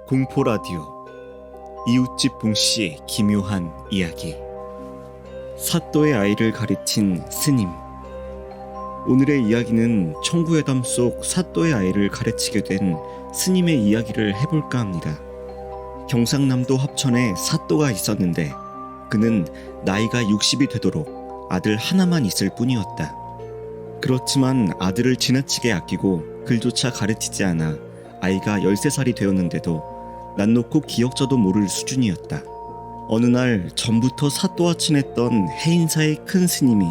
공포라디오 이웃집 봉씨의 기묘한 이야기. 사또의 아이를 가르친 스님. 오늘의 이야기는 청구회담 속 사또의 아이를 가르치게 된 스님의 이야기를 해볼까 합니다. 경상남도 합천에 사또가 있었는데 그는 나이가 60이 되도록 아들 하나만 있을 뿐이었다. 그렇지만 아들을 지나치게 아끼고 글조차 가르치지 않아 아이가 13살이 되었는데도 난 놓고 기억자도 모를 수준이었다. 어느 날 전부터 사또와 친했던 해인사의 큰 스님이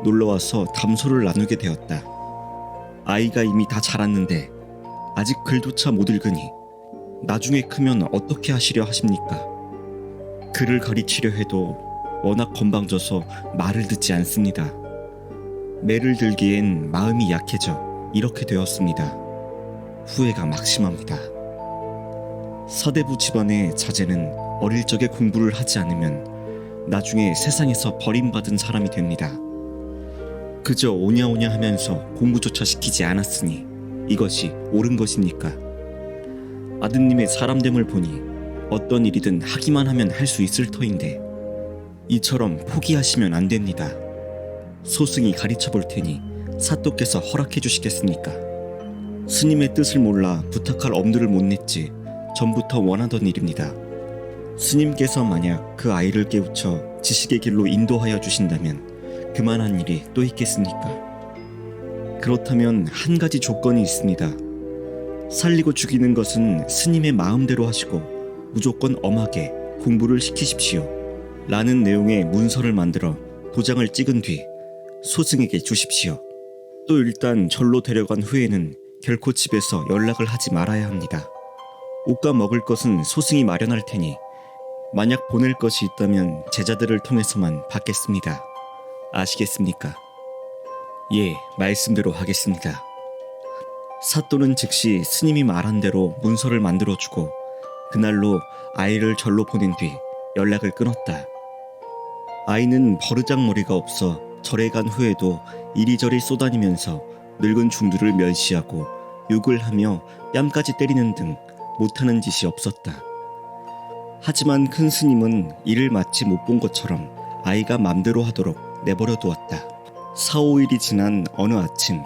놀러와서 담소를 나누게 되었다. 아이가 이미 다 자랐는데 아직 글조차 못 읽으니 나중에 크면 어떻게 하시려 하십니까? 글을 가르치려 해도 워낙 건방져서 말을 듣지 않습니다. 매를 들기엔 마음이 약해져 이렇게 되었습니다. 후회가 막심합니다. 서대부 집안의 자제는 어릴 적에 공부를 하지 않으면 나중에 세상에서 버림받은 사람이 됩니다. 그저 오냐오냐 하면서 공부조차 시키지 않았으니 이것이 옳은 것입니까? 아드님의 사람됨을 보니 어떤 일이든 하기만 하면 할 수 있을 터인데 이처럼 포기하시면 안 됩니다. 소승이 가르쳐 볼 테니 사또께서 허락해 주시겠습니까? 스님의 뜻을 몰라 부탁할 엄두를 못 냈지 전부터 원하던 일입니다. 스님께서 만약 그 아이를 깨우쳐 지식의 길로 인도하여 주신다면 그만한 일이 또 있겠습니까? 그렇다면 한 가지 조건이 있습니다. 살리고 죽이는 것은 스님의 마음대로 하시고 무조건 엄하게 공부를 시키십시오 라는 내용의 문서를 만들어 도장을 찍은 뒤 소승에게 주십시오. 또 일단 절로 데려간 후에는 결코 집에서 연락을 하지 말아야 합니다. 옷과 먹을 것은 소승이 마련할 테니 만약 보낼 것이 있다면 제자들을 통해서만 받겠습니다. 아시겠습니까? 예, 말씀대로 하겠습니다. 사또는 즉시 스님이 말한 대로 문서를 만들어주고 그날로 아이를 절로 보낸 뒤 연락을 끊었다. 아이는 버르장머리가 없어 절에 간 후에도 이리저리 쏘다니면서 늙은 중두를 멸시하고 욕을 하며 뺨까지 때리는 등 못하는 짓이 없었다. 하지만 큰 스님은 일을 마치 못 본 것처럼 아이가 맘대로 하도록 내버려 두었다. 4, 5일이 지난 어느 아침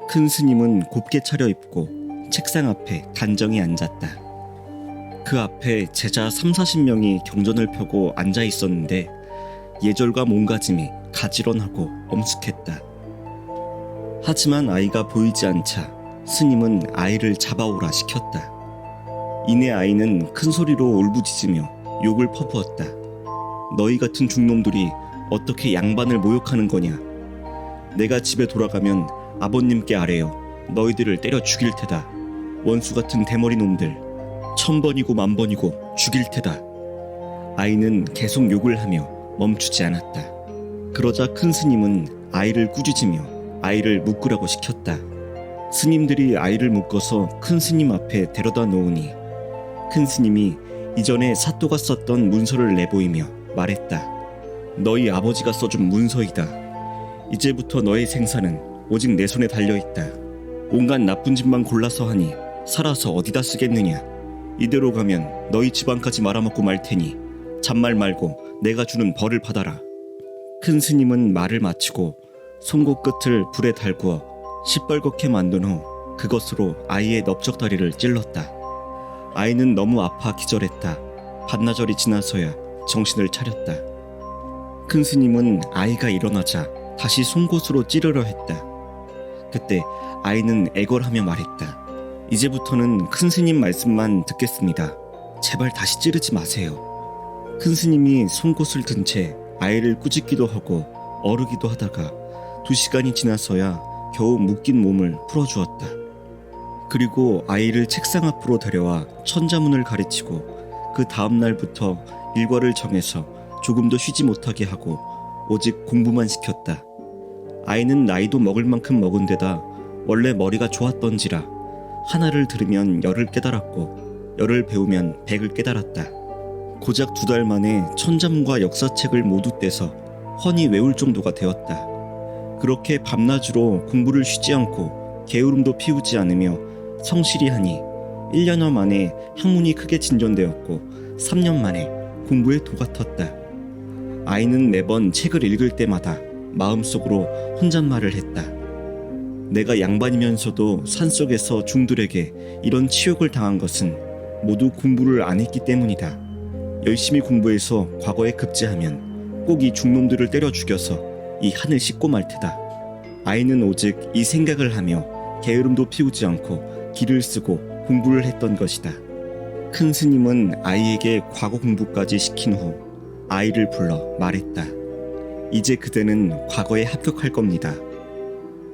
큰 스님은 곱게 차려입고 책상 앞에 단정히 앉았다. 그 앞에 제자 30-40명이 경전을 펴고 앉아 있었는데 예절과 몸가짐이 가지런하고 엄숙했다. 하지만 아이가 보이지 않자 스님은 아이를 잡아오라 시켰다. 이내 아이는 큰 소리로 울부짖으며 욕을 퍼부었다. 너희 같은 중놈들이 어떻게 양반을 모욕하는 거냐. 내가 집에 돌아가면 아버님께 아뢰어 너희들을 때려 죽일 테다. 원수 같은 대머리 놈들 1000번이고 10,000번이고 죽일 테다. 아이는 계속 욕을 하며 멈추지 않았다. 그러자 큰 스님은 아이를 꾸짖으며 아이를 묶으라고 시켰다. 스님들이 아이를 묶어서 큰 스님 앞에 데려다 놓으니 큰 스님이 이전에 사또가 썼던 문서를 내보이며 말했다. 너희 아버지가 써준 문서이다. 이제부터 너의 생사는 오직 내 손에 달려있다. 온갖 나쁜 짓만 골라서 하니 살아서 어디다 쓰겠느냐. 이대로 가면 너희 집안까지 말아먹고 말 테니 잔말 말고 내가 주는 벌을 받아라. 큰 스님은 말을 마치고 송곳 끝을 불에 달구어 시뻘겋게 만든 후 그것으로 아이의 넓적다리를 찔렀다. 아이는 너무 아파 기절했다. 반나절이 지나서야 정신을 차렸다. 큰 스님은 아이가 일어나자 다시 송곳으로 찌르려 했다. 그때 아이는 애걸하며 말했다. 이제부터는 큰 스님 말씀만 듣겠습니다. 제발 다시 찌르지 마세요. 큰 스님이 송곳을 든 채 아이를 꾸짖기도 하고 어르기도 하다가 2시간이 지나서야 겨우 묶인 몸을 풀어주었다. 그리고 아이를 책상 앞으로 데려와 천자문을 가르치고 그 다음 날부터 일과를 정해서 조금도 쉬지 못하게 하고 오직 공부만 시켰다. 아이는 나이도 먹을 만큼 먹은 데다 원래 머리가 좋았던지라 하나를 들으면 열을 깨달았고 열을 배우면 백을 깨달았다. 고작 2달 만에 천자문과 역사책을 모두 떼서 훤히 외울 정도가 되었다. 그렇게 밤낮으로 공부를 쉬지 않고 게으름도 피우지 않으며 성실히 하니 1년여 만에 학문이 크게 진전되었고 3년 만에 공부에 도가 텄다. 아이는 매번 책을 읽을 때마다 마음속으로 혼잣말을 했다. 내가 양반이면서도 산속에서 중들에게 이런 치욕을 당한 것은 모두 공부를 안 했기 때문이다. 열심히 공부해서 과거에 급제하면 꼭 이 중놈들을 때려 죽여서 이 한을 씻고 말 테다. 아이는 오직 이 생각을 하며 게으름도 피우지 않고 기를 쓰고 공부를 했던 것이다. 큰 스님은 아이에게 과거 공부까지 시킨 후 아이를 불러 말했다. 이제 그대는 과거에 합격할 겁니다.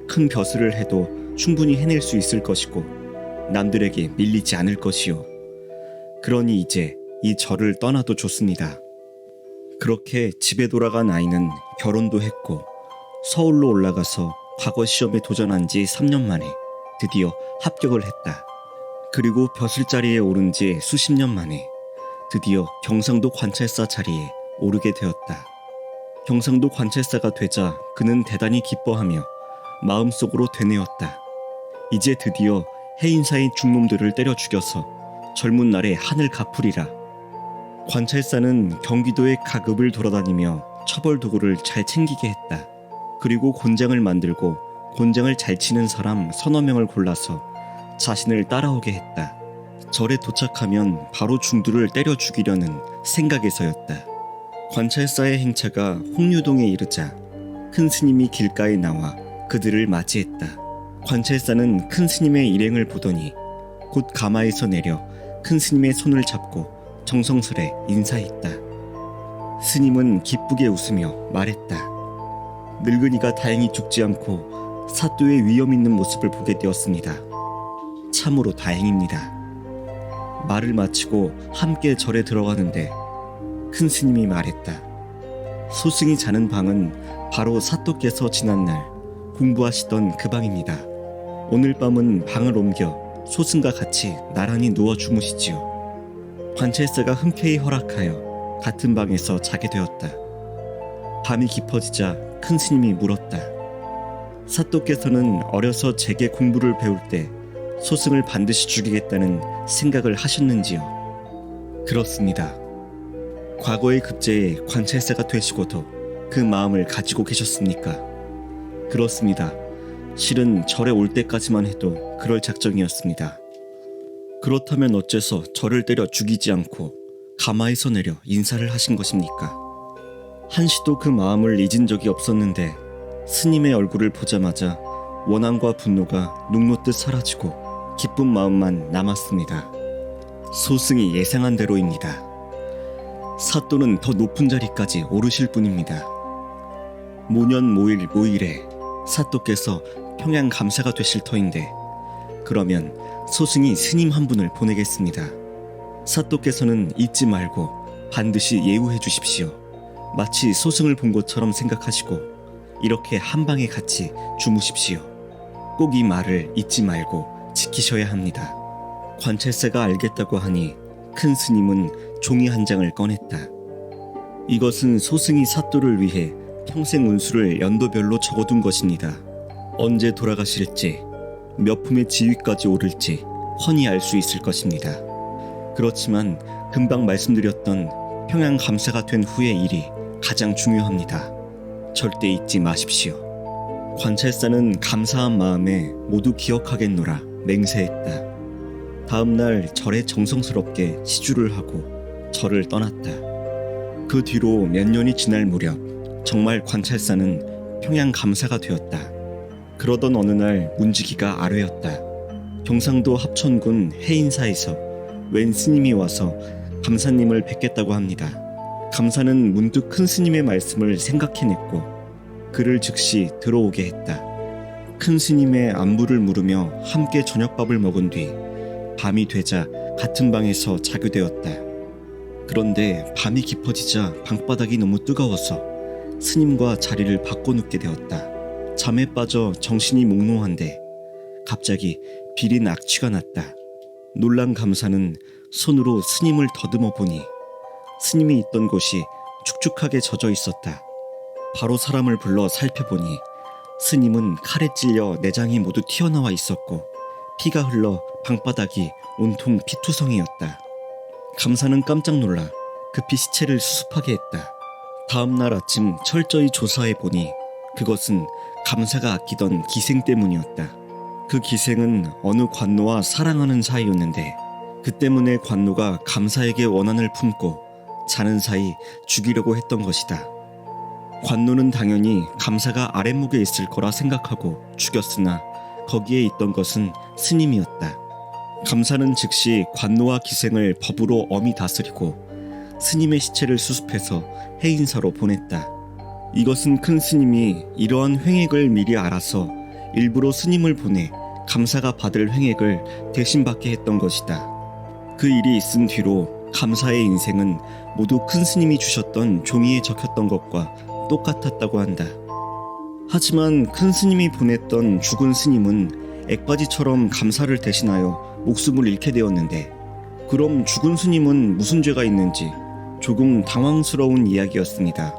큰 벼슬을 해도 충분히 해낼 수 있을 것이고 남들에게 밀리지 않을 것이요. 그러니 이제 이 절을 떠나도 좋습니다. 그렇게 집에 돌아간 아이는 결혼도 했고 서울로 올라가서 과거 시험에 도전한 지 3년 만에 드디어 합격을 했다. 그리고 벼슬자리에 오른 지 수십 년 만에 드디어 경상도 관찰사 자리에 오르게 되었다. 경상도 관찰사가 되자 그는 대단히 기뻐하며 마음속으로 되뇌었다. 이제 드디어 해인사의 중놈들을 때려 죽여서 젊은 날에 한을 갚으리라. 관찰사는 경기도의 각읍을 돌아다니며 처벌 도구를 잘 챙기게 했다. 그리고 곤장을 만들고 곤장을 잘 치는 사람 서너 명을 골라서 자신을 따라오게 했다. 절에 도착하면 바로 중두를 때려 죽이려는 생각에서였다. 관찰사의 행차가 홍류동에 이르자 큰 스님이 길가에 나와 그들을 맞이했다. 관찰사는 큰 스님의 일행을 보더니 곧 가마에서 내려 큰 스님의 손을 잡고 정성스레 인사했다. 스님은 기쁘게 웃으며 말했다. 늙은이가 다행히 죽지 않고 사또의 위험 있는 모습을 보게 되었습니다. 참으로 다행입니다. 말을 마치고 함께 절에 들어가는데 큰 스님이 말했다. 소승이 자는 방은 바로 사또께서 지난날 공부하시던 그 방입니다. 오늘 밤은 방을 옮겨 소승과 같이 나란히 누워 주무시지요. 관찰사가 흔쾌히 허락하여 같은 방에서 자게 되었다. 밤이 깊어지자 큰 스님이 물었다. 사또께서는 어려서 제게 공부를 배울 때 소승을 반드시 죽이겠다는 생각을 하셨는지요? 그렇습니다. 과거의 급제에 관찰사가 되시고도 그 마음을 가지고 계셨습니까? 그렇습니다. 실은 절에 올 때까지만 해도 그럴 작정이었습니다. 그렇다면 어째서 저를 때려 죽이지 않고 가마에서 내려 인사를 하신 것입니까? 한시도 그 마음을 잊은 적이 없었는데 스님의 얼굴을 보자마자 원함과 분노가 눅놓듯 사라지고 기쁜 마음만 남았습니다. 소승이 예상한 대로입니다. 사또는 더 높은 자리까지 오르실 분입니다. 모년 모일 모일에 사또께서 평양 감사가 되실 터인데 그러면 소승이 스님 한 분을 보내겠습니다. 사또께서는 잊지 말고 반드시 예우해 주십시오. 마치 소승을 본 것처럼 생각하시고 이렇게 한 방에 같이 주무십시오. 꼭 이 말을 잊지 말고 지키셔야 합니다. 관찰사가 알겠다고 하니 큰 스님은 종이 한 장을 꺼냈다. 이것은 소승이 사또를 위해 평생 운수를 연도별로 적어둔 것입니다. 언제 돌아가실지 몇 품의 지위까지 오를지 훤히 알 수 있을 것입니다. 그렇지만 금방 말씀드렸던 평양 감사가 된 후의 일이 가장 중요합니다. 절대 잊지 마십시오. 관찰사는 감사한 마음에 모두 기억하겠노라 맹세했다. 다음날 절에 정성스럽게 시주를 하고 절을 떠났다. 그 뒤로 몇 년이 지날 무렵 정말 관찰사는 평양 감사가 되었다. 그러던 어느 날 문지기가 아뢰었다. 경상도 합천군 해인사에서 웬 스님이 와서 감사님을 뵙겠다고 합니다. 감사는 문득 큰 스님의 말씀을 생각해냈고 그를 즉시 들어오게 했다. 큰 스님의 안부를 물으며 함께 저녁밥을 먹은 뒤 밤이 되자 같은 방에서 자게 되었다. 그런데 밤이 깊어지자 방바닥이 너무 뜨거워서 스님과 자리를 바꿔 눕게 되었다. 잠에 빠져 정신이 몽롱한데 갑자기 비린 악취가 났다. 놀란 감사는 손으로 스님을 더듬어 보니 스님이 있던 곳이 축축하게 젖어 있었다. 바로 사람을 불러 살펴보니 스님은 칼에 찔려 내장이 모두 튀어나와 있었고 피가 흘러 방바닥이 온통 피투성이었다. 감사는 깜짝 놀라 급히 시체를 수습하게 했다. 다음 날 아침 철저히 조사해 보니 그것은 감사가 아끼던 기생 때문이었다. 그 기생은 어느 관노와 사랑하는 사이였는데 그 때문에 관노가 감사에게 원한을 품고 자는 사이 죽이려고 했던 것이다. 관노는 당연히 감사가 아랫목에 있을 거라 생각하고 죽였으나 거기에 있던 것은 스님이었다. 감사는 즉시 관노와 기생을 법으로 엄히 다스리고 스님의 시체를 수습해서 해인사로 보냈다. 이것은 큰 스님이 이러한 횡액을 미리 알아서 일부러 스님을 보내 감사가 받을 횡액을 대신 받게 했던 것이다. 그 일이 있은 뒤로 감사의 인생은 모두 큰 스님이 주셨던 종이에 적혔던 것과 똑같았다고 한다. 하지만 큰 스님이 보냈던 죽은 스님은 액바지처럼 감사를 대신하여 목숨을 잃게 되었는데 그럼 죽은 스님은 무슨 죄가 있는지 조금 당황스러운 이야기였습니다.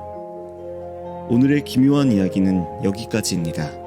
오늘의 기묘한 이야기는 여기까지입니다.